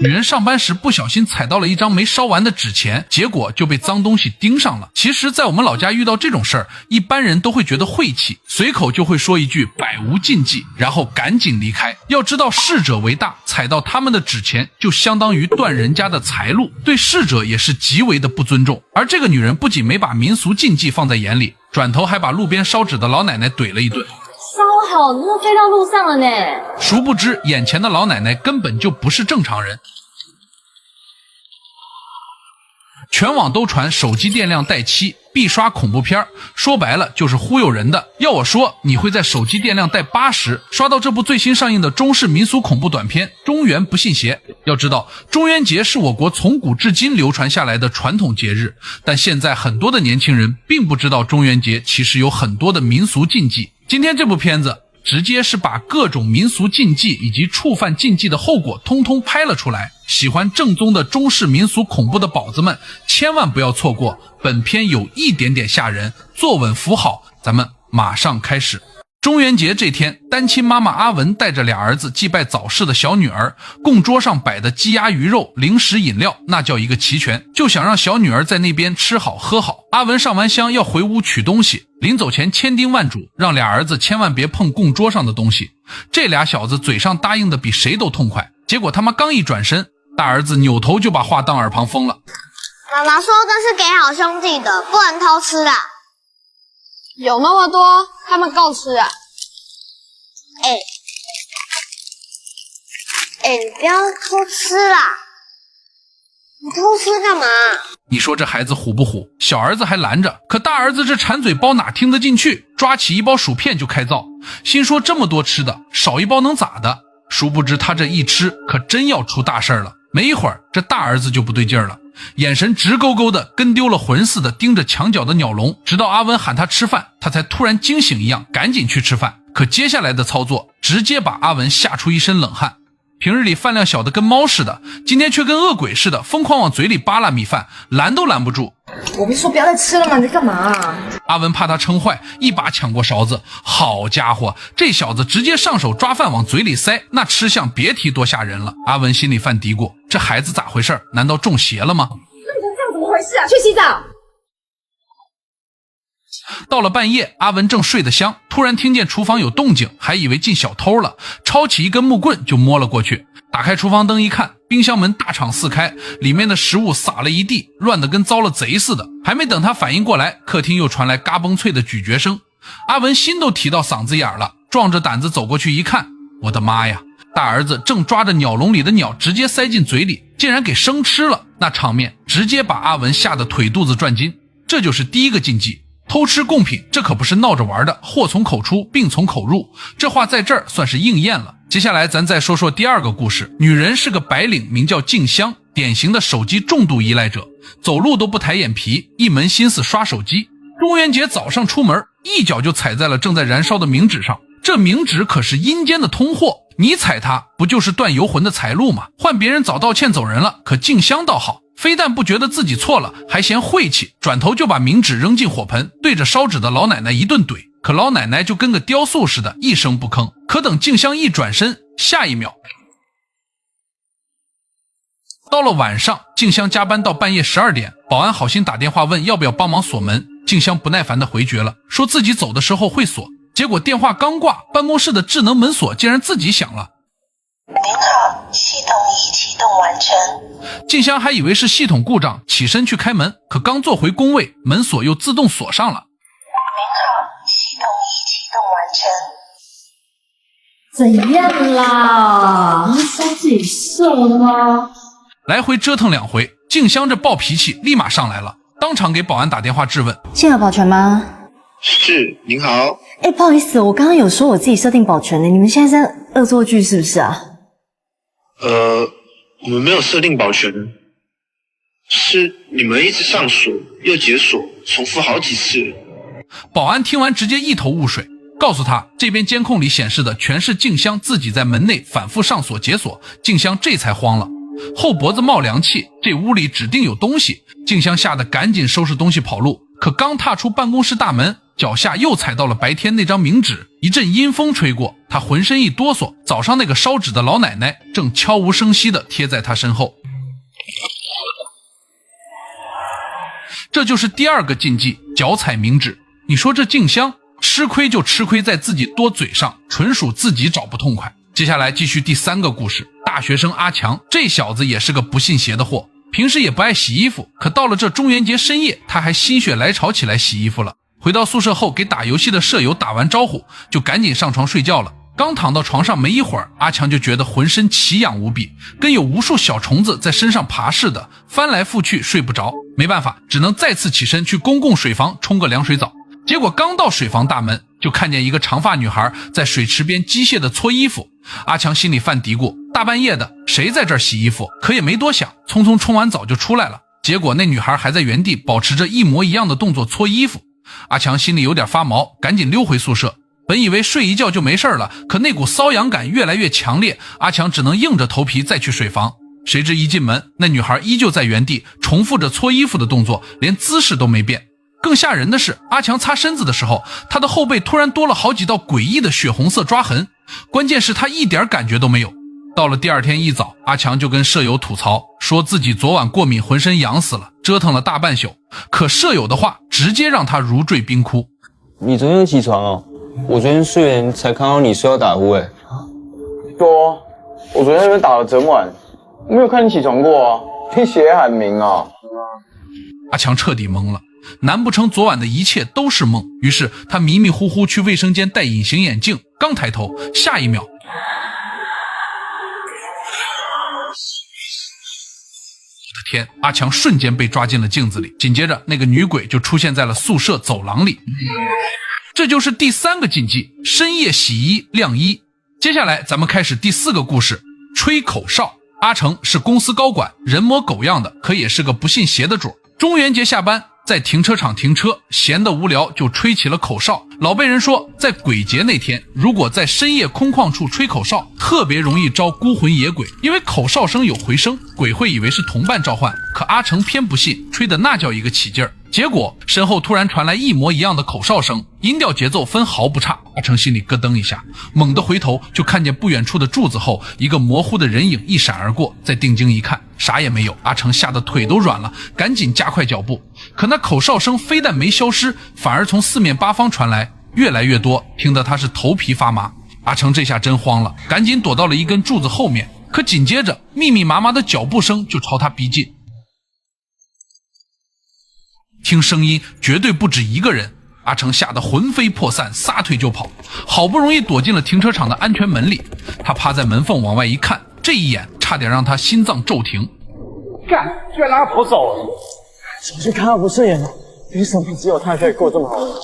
女人上班时不小心踩到了一张没烧完的纸钱，结果就被脏东西盯上了。其实在我们老家遇到这种事儿，一般人都会觉得晦气，随口就会说一句百无禁忌，然后赶紧离开。要知道逝者为大，踩到他们的纸钱就相当于断人家的财路，对逝者也是极为的不尊重。而这个女人不仅没把民俗禁忌放在眼里，转头还把路边烧纸的老奶奶怼了一顿。烧好，你都飞到路上了呢。殊不知眼前的老奶奶根本就不是正常人。全网都传手机电量待期必刷恐怖片，说白了就是忽悠人的。要我说，你会在手机电量待80刷到这部最新上映的中式民俗恐怖短片《中元不信邪》。要知道，中元节是我国从古至今流传下来的传统节日，但现在很多的年轻人并不知道中元节其实有很多的民俗禁忌。今天这部片子直接是把各种民俗禁忌以及触犯禁忌的后果通通拍了出来。喜欢正宗的中式民俗恐怖的宝子们千万不要错过，本片有一点点吓人，坐稳扶好，咱们马上开始。中元节这天，单亲妈妈阿文带着俩儿子祭拜早逝的小女儿，供桌上摆的鸡鸭鱼肉、零食饮料那叫一个齐全，就想让小女儿在那边吃好喝好。阿文上完香要回屋取东西，临走前千叮万嘱，让俩儿子千万别碰供桌上的东西。这俩小子嘴上答应的比谁都痛快，结果他妈刚一转身，大儿子扭头就把话当耳旁风了。妈妈说这是给好兄弟的，不能偷吃啦。有那么多，他们够吃啊。你不要偷吃啦！你偷吃干嘛？你说这孩子虎不虎？小儿子还拦着，可大儿子这馋嘴包哪听得进去，抓起一包薯片就开造，心说这么多吃的，少一包能咋的？殊不知他这一吃可真要出大事了。没一会儿，这大儿子就不对劲了，眼神直勾勾的跟丢了魂似的盯着墙角的鸟笼，直到阿文喊他吃饭，他才突然惊醒一样赶紧去吃饭。可接下来的操作直接把阿文吓出一身冷汗。平日里饭量小的跟猫似的，今天却跟恶鬼似的疯狂往嘴里扒拉米饭，拦都拦不住。我不是说不要再吃了吗？你在干嘛？阿文怕他撑坏，一把抢过勺子。好家伙，这小子直接上手抓饭往嘴里塞，那吃相别提多吓人了。阿文心里犯嘀咕，这孩子咋回事？难道中邪了吗？弄成这样怎么回事啊？去洗澡。到了半夜，阿文正睡得香，突然听见厨房有动静，还以为进小偷了，抄起一根木棍就摸了过去。打开厨房灯一看，冰箱门大敞四开，里面的食物撒了一地，乱得跟遭了贼似的。还没等他反应过来，客厅又传来嘎嘣脆的咀嚼声。阿文心都提到嗓子眼了，壮着胆子走过去一看，我的妈呀，大儿子正抓着鸟笼里的鸟直接塞进嘴里，竟然给生吃了。那场面直接把阿文吓得腿肚子转筋。这就是第一个禁忌，偷吃贡品，这可不是闹着玩的，祸从口出，病从口入，这话在这儿算是应验了。接下来咱再说说第二个故事。女人是个白领，名叫静香，典型的手机重度依赖者，走路都不抬眼皮，一门心思刷手机。中元节早上出门，一脚就踩在了正在燃烧的冥纸上，这冥纸可是阴间的通货，你踩它不就是断游魂的财路吗？换别人早道歉走人了，可静香倒好，非但不觉得自己错了，还嫌晦气，转头就把冥纸扔进火盆，对着烧纸的老奶奶一顿怼。可老奶奶就跟个雕塑似的，一声不吭。可等静香一转身，下一秒到了晚上，静香加班到半夜12点，保安好心打电话问要不要帮忙锁门，静香不耐烦地回绝了，说自己走的时候会锁。结果电话刚挂，办公室的智能门锁竟然自己响了。您好，系统已启动完成。静香还以为是系统故障，起身去开门，可刚坐回工位，门锁又自动锁上了。您好，系统已启动完成。怎样啦？烧自己射了吗？来回折腾2回，静香这暴脾气立马上来了，当场给保安打电话质问：幸好保全吗？是，您好。不好意思，我刚刚有说我自己设定保全的，你们现在在恶作剧是不是啊？我们没有设定保全，是你们一直上锁又解锁，重复好几次。保安听完直接一头雾水，告诉他这边监控里显示的全是静香自己在门内反复上锁解锁。静香这才慌了，后脖子冒凉气，这屋里指定有东西。静香吓得赶紧收拾东西跑路，可刚踏出办公室大门，脚下又踩到了白天那张冥纸，一阵阴风吹过，他浑身一哆嗦，早上那个烧纸的老奶奶正悄无声息地贴在他身后。这就是第2个禁忌，脚踩冥纸。你说这静香吃亏就吃亏在自己多嘴上，纯属自己找不痛快。接下来继续第3个故事，大学生阿强，这小子也是个不信邪的货，平时也不爱洗衣服，可到了这中元节深夜，他还心血来潮起来洗衣服了。回到宿舍后，给打游戏的舍友打完招呼，就赶紧上床睡觉了。刚躺到床上没一会儿，阿强就觉得浑身奇痒无比，跟有无数小虫子在身上爬似的，翻来覆去睡不着。没办法，只能再次起身去公共水房冲个凉水澡。结果刚到水房大门，就看见一个长发女孩在水池边机械的搓衣服。阿强心里犯嘀咕，大半夜的谁在这儿洗衣服？可也没多想，匆匆冲完澡就出来了。结果那女孩还在原地保持着一模一样的动作搓衣服。阿强心里有点发毛，赶紧溜回宿舍。本以为睡一觉就没事了，可那股瘙痒感越来越强烈，阿强只能硬着头皮再去水房。谁知一进门，那女孩依旧在原地重复着搓衣服的动作，连姿势都没变。更吓人的是，阿强擦身子的时候，他的后背突然多了好几道诡异的血红色抓痕，关键是他一点感觉都没有。到了第2天一早，阿强就跟舍友吐槽，说自己昨晚过敏，浑身痒死了，折腾了大半宿。可舍友的话直接让他如坠冰窟。你昨天有起床哦？我昨天睡前才看到你说要打呼对啊，我昨天那边打了整晚，没有看你起床过啊，你血喊鸣啊。阿强彻底懵了，难不成昨晚的一切都是梦？于是他迷迷糊糊去卫生间戴隐形眼镜，刚抬头，下一秒天，阿强瞬间被抓进了镜子里，紧接着那个女鬼就出现在了宿舍走廊里。这就是第3个禁忌，深夜洗衣晾衣。接下来咱们开始第4个故事，吹口哨。阿成是公司高管，人模狗样的，可也是个不信邪的主。中元节下班，在停车场停车，闲得无聊就吹起了口哨。老辈人说，在鬼节那天，如果在深夜空旷处吹口哨，特别容易招孤魂野鬼，因为口哨声有回声，鬼会以为是同伴召唤。可阿成偏不信，吹的那叫一个起劲儿。结果身后突然传来一模一样的口哨声，音调节奏分毫不差。阿成心里咯噔一下，猛地回头就看见不远处的柱子后一个模糊的人影一闪而过，再定睛一看，啥也没有。阿成吓得腿都软了，赶紧加快脚步。可那口哨声非但没消失，反而从4面8方传来，越来越多，听得他是头皮发麻。阿成这下真慌了，赶紧躲到了一根柱子后面。可紧接着密密麻麻的脚步声就朝他逼近，听声音绝对不止一个人。阿成吓得魂飞魄散，撒腿就跑，好不容易躲进了停车场的安全门里。他趴在门缝往外一看，这一眼差点让他心脏骤停。干，居然让他跑走了！早就看他不顺眼了，为什么只有他可以过这么好的日子？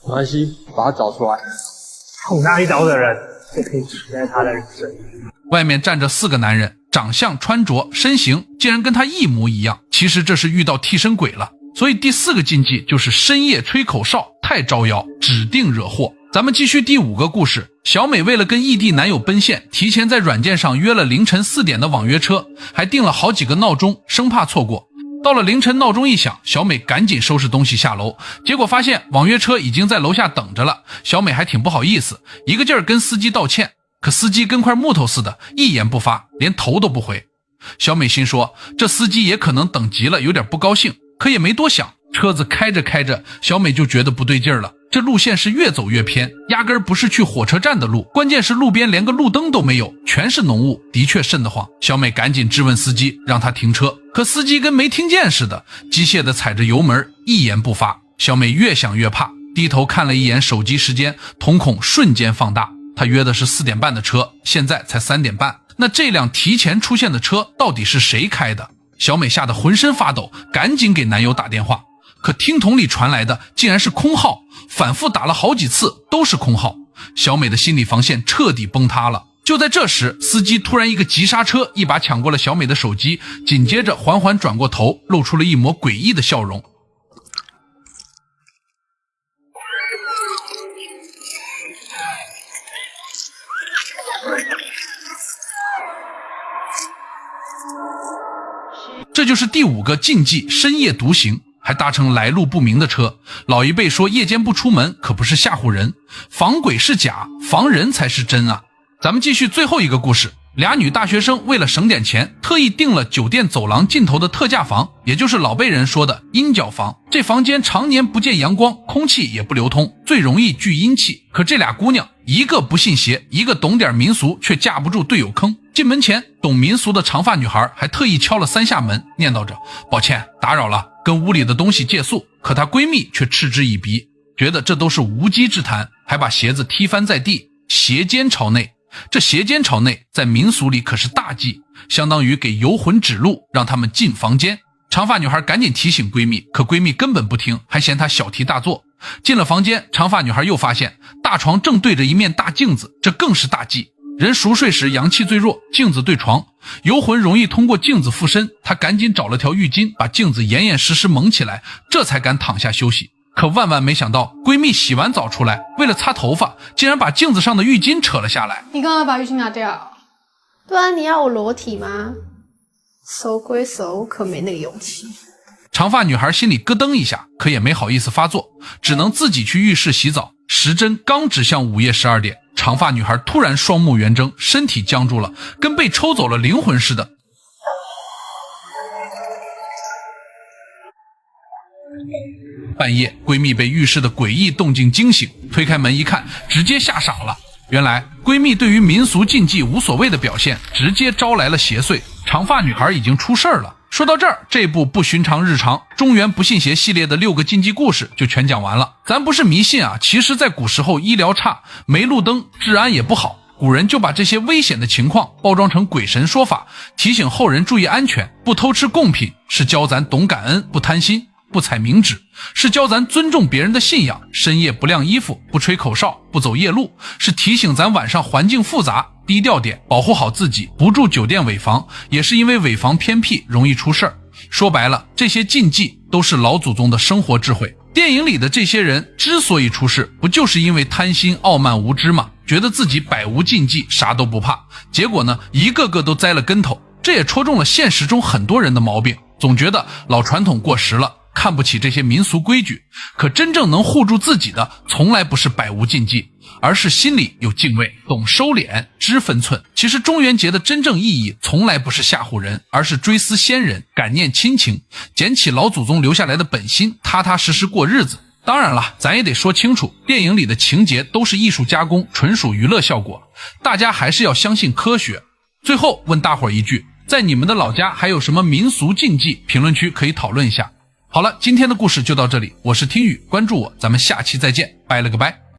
没关系，把他找出来，捅他一刀的人就可以取代他的人生。外面站着4个男人，长相、穿着、身形竟然跟他一模一样。其实这是遇到替身鬼了。所以第4个禁忌就是深夜吹口哨，太招摇，指定惹祸。咱们继续第5个故事。小美为了跟异地男友奔现，提前在软件上约了凌晨4点的网约车，还定了好几个闹钟，生怕错过。到了凌晨闹钟一响，小美赶紧收拾东西下楼，结果发现网约车已经在楼下等着了。小美还挺不好意思，一个劲儿跟司机道歉，可司机跟块木头似的，一言不发，连头都不回。小美心说，这司机也可能等急了，有点不高兴。可也没多想，车子开着开着，小美就觉得不对劲儿了。这路线是越走越偏，压根儿不是去火车站的路，关键是路边连个路灯都没有，全是浓雾，的确瘆得慌。小美赶紧质问司机，让他停车，可司机跟没听见似的，机械地踩着油门，一言不发。小美越想越怕，低头看了一眼手机时间，瞳孔瞬间放大。她约的是4点半的车，现在才3点半，那这辆提前出现的车到底是谁开的？小美吓得浑身发抖，赶紧给男友打电话，可听筒里传来的竟然是空号，反复打了好几次都是空号。小美的心理防线彻底崩塌了。就在这时，司机突然一个急刹车，一把抢过了小美的手机，紧接着缓缓转过头，露出了一抹诡异的笑容。这就是第5个禁忌，深夜独行。还还搭乘来路不明的车。老一辈说夜间不出门可不是吓唬人，防鬼是假，防人才是真啊。咱们继续最后一个故事。俩女大学生为了省点钱，特意订了酒店走廊尽头的特价房，也就是老辈人说的阴角房。这房间常年不见阳光，空气也不流通，最容易聚阴气。可这俩姑娘，一个不信邪，一个懂点民俗，却架不住队友坑。进门前，懂民俗的长发女孩还特意敲了3下门，念叨着抱歉打扰了，跟屋里的东西借宿。可她闺蜜却嗤之以鼻，觉得这都是无稽之谈，还把鞋子踢翻在地，斜肩朝内。这斜肩朝内在民俗里可是大忌，相当于给游魂指路，让他们进房间。长发女孩赶紧提醒闺蜜，可闺蜜根本不听，还嫌她小题大做。进了房间，长发女孩又发现大床正对着一面大镜子，这更是大忌。人熟睡时阳气最弱，镜子对床，游魂容易通过镜子附身。她赶紧找了条浴巾，把镜子严严实实蒙起来，这才敢躺下休息。可万万没想到，闺蜜洗完澡出来，为了擦头发，竟然把镜子上的浴巾扯了下来。你刚刚把浴巾拿掉？对啊，你要我裸体吗？熟归熟，可没那个勇气。长发女孩心里咯噔一下，可也没好意思发作，只能自己去浴室洗澡。时针刚指向午夜12点，长发女孩突然双目圆睁，身体僵住了，跟被抽走了灵魂似的。半夜，闺蜜被浴室的诡异动静惊醒，推开门一看，直接吓傻了。原来闺蜜对于民俗禁忌无所谓的表现，直接招来了邪祟。长发女孩已经出事儿了。说到这儿，这部不寻常日常中原不信邪系列的6个禁忌故事就全讲完了。咱不是迷信啊，其实在古时候医疗差，没路灯，治安也不好，古人就把这些危险的情况包装成鬼神说法，提醒后人注意安全。不偷吃贡品是教咱懂感恩，不贪心，不踩冥纸是教咱尊重别人的信仰，深夜不晾衣服，不吹口哨，不走夜路是提醒咱晚上环境复杂，低调点，保护好自己，不住酒店尾房，也是因为尾房偏僻容易出事儿。说白了，这些禁忌都是老祖宗的生活智慧。电影里的这些人之所以出事，不就是因为贪心、傲慢、无知吗？觉得自己百无禁忌，啥都不怕，结果呢，一个个都栽了跟头。这也戳中了现实中很多人的毛病，总觉得老传统过时了，看不起这些民俗规矩。可真正能护住自己的，从来不是百无禁忌，而是心里有敬畏，懂收敛，知分寸。其实中元节的真正意义从来不是吓唬人，而是追思先人，感念亲情，捡起老祖宗留下来的本心，踏踏实实过日子。当然了，咱也得说清楚，电影里的情节都是艺术加工，纯属娱乐效果，大家还是要相信科学。最后问大伙一句，在你们的老家还有什么民俗禁忌？评论区可以讨论一下。好了，今天的故事就到这里，我是听雨，关注我，咱们下期再见，拜了个拜。